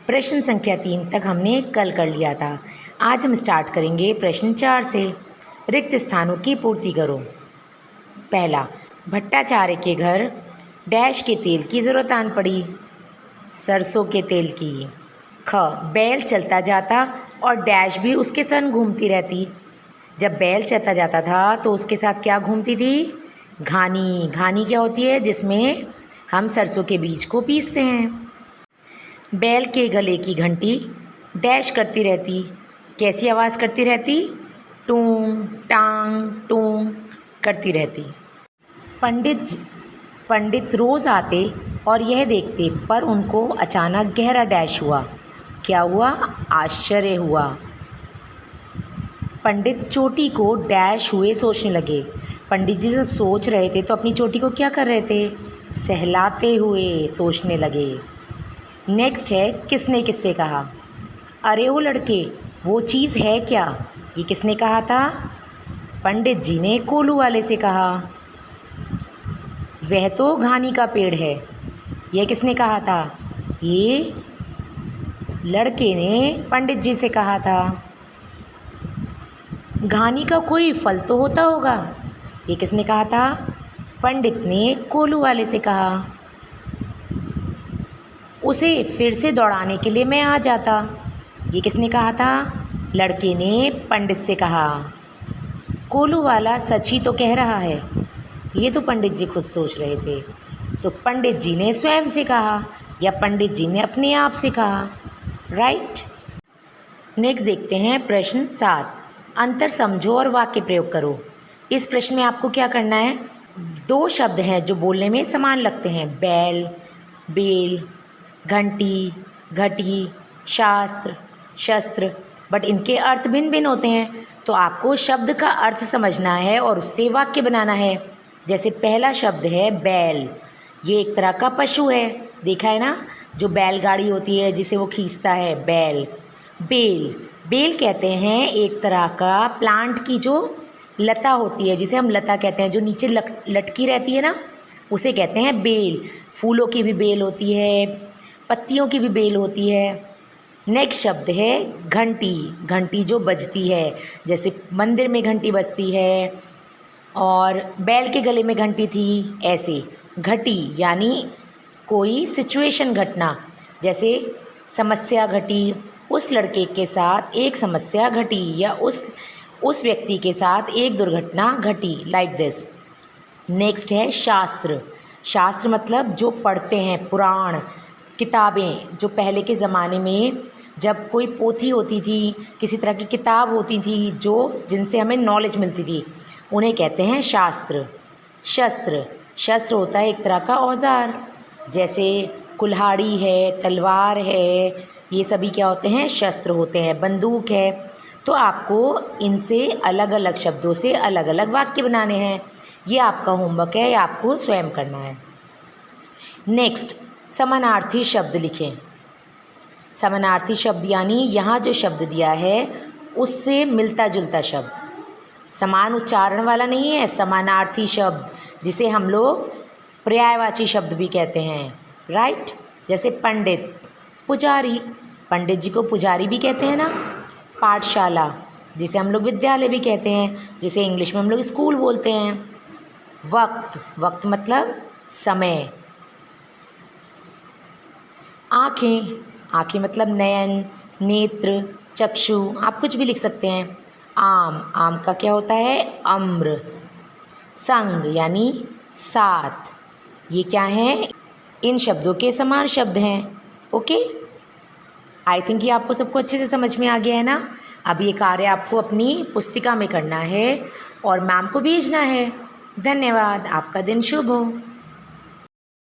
प्रश्न संख्या 3 तक हमने कल कर लिया था। आज हम स्टार्ट करेंगे प्रश्न 4 से। रिक्त स्थानों की पूर्ति करो। पहला, भट्टाचार्य के घर डैश के तेल की ज़रूरत आन पड़ी। सरसों के तेल की। ख, बैल चलता जाता और डैश भी उसके संग घूमती रहती। जब बैल चलता जाता था तो उसके साथ क्या घूमती थी? घानी। घानी क्या होती है? जिसमें हम सरसों के बीज को पीसते हैं। बैल के गले की घंटी डैश करती रहती। कैसी आवाज़ करती रहती? टूंग टांग टूंग करती रहती। पंडित रोज़ आते और यह देखते, पर उनको अचानक गहरा डैश हुआ। क्या हुआ? आश्चर्य हुआ। पंडित चोटी को डैश हुए सोचने लगे। पंडित जी जब सोच रहे थे तो अपनी चोटी को क्या कर रहे थे? सहलाते हुए सोचने लगे। नेक्स्ट है, किसने किससे कहा? अरे ओ लड़के, वो चीज़ है क्या? ये किसने कहा था? पंडित जी ने कोलू वाले से कहा। वह तो घानी का पेड़ है। यह किसने कहा था? ये लड़के ने पंडित जी से कहा था। घानी का कोई फल तो होता होगा। ये किसने कहा था? पंडित ने कोलू वाले से कहा। उसे फिर से दौड़ाने के लिए मैं आ जाता। ये किसने कहा था? लड़के ने पंडित से कहा। कोलू वाला सच ही तो कह रहा है। ये तो पंडित जी खुद सोच रहे थे। तो पंडित जी ने स्वयं से कहा या पंडित जी ने अपने आप से कहा। राइट। नेक्स्ट देखते हैं प्रश्न 7। अंतर समझो और वाक्य प्रयोग करो। इस प्रश्न में आपको क्या करना है? 2 शब्द हैं जो बोलने में समान लगते हैं। बैल, बेल, घंटी, घटी, शास्त्र, शस्त्र, बट इनके अर्थ भिन्न भिन्न होते हैं। तो आपको शब्द का अर्थ समझना है और उससे वाक्य बनाना है। जैसे पहला शब्द है बैल। ये एक तरह का पशु है, देखा है ना, जो बैलगाड़ी होती है जिसे वो खींचता है, बैल। बेल, बेल कहते हैं एक तरह का प्लांट की जो लता होती है, जिसे हम लता कहते हैं, जो नीचे लटकी रहती है ना, उसे कहते हैं बेल। फूलों की भी बेल होती है, पत्तियों की भी बेल होती है। नेक्स्ट शब्द है घंटी। घंटी जो बजती है, जैसे मंदिर में घंटी बजती है और बैल के गले में घंटी थी, ऐसे। घटी यानी कोई सिचुएशन घटना, जैसे समस्या घटी, उस लड़के के साथ एक समस्या घटी या उस व्यक्ति के साथ एक दुर्घटना घटी, लाइक दिस। नेक्स्ट है शास्त्र। शास्त्र मतलब जो पढ़ते हैं, पुराण, किताबें, जो पहले के ज़माने में जब कोई पोथी होती थी, किसी तरह की किताब होती थी जिनसे हमें नॉलेज मिलती थी, उन्हें कहते हैं शास्त्र। शस्त्र, शस्त्र होता है एक तरह का औजार, जैसे कुल्हाड़ी है, तलवार है, ये सभी क्या होते हैं? शस्त्र होते हैं। बंदूक है। तो आपको इनसे अलग अलग शब्दों से अलग अलग वाक्य बनाने हैं। ये आपका होमवर्क है, ये आपको स्वयं करना है। नेक्स्ट, समानार्थी शब्द लिखें। समानार्थी शब्द यानी यहाँ जो शब्द दिया है उससे मिलता जुलता शब्द, समान उच्चारण वाला नहीं है, समानार्थी शब्द, जिसे हम लोग पर्यायवाची शब्द भी कहते हैं। राइट। जैसे पंडित, पुजारी, पंडित जी को पुजारी भी कहते हैं ना। पाठशाला, जिसे हम लोग विद्यालय भी कहते हैं, जिसे इंग्लिश में हम लोग स्कूल बोलते हैं। वक्त, वक्त मतलब समय। आँखें, आँखें मतलब नयन, नेत्र, चक्षु, आप कुछ भी लिख सकते हैं। आम, आम का क्या होता है? अम्र। संग यानी साथ, ये क्या है? इन शब्दों के समान शब्द हैं। ओके, आई थिंक ये आपको सबको अच्छे से समझ में आ गया है ना। अब ये कार्य आपको अपनी पुस्तिका में करना है और मैम को भेजना है। धन्यवाद। आपका दिन शुभ हो।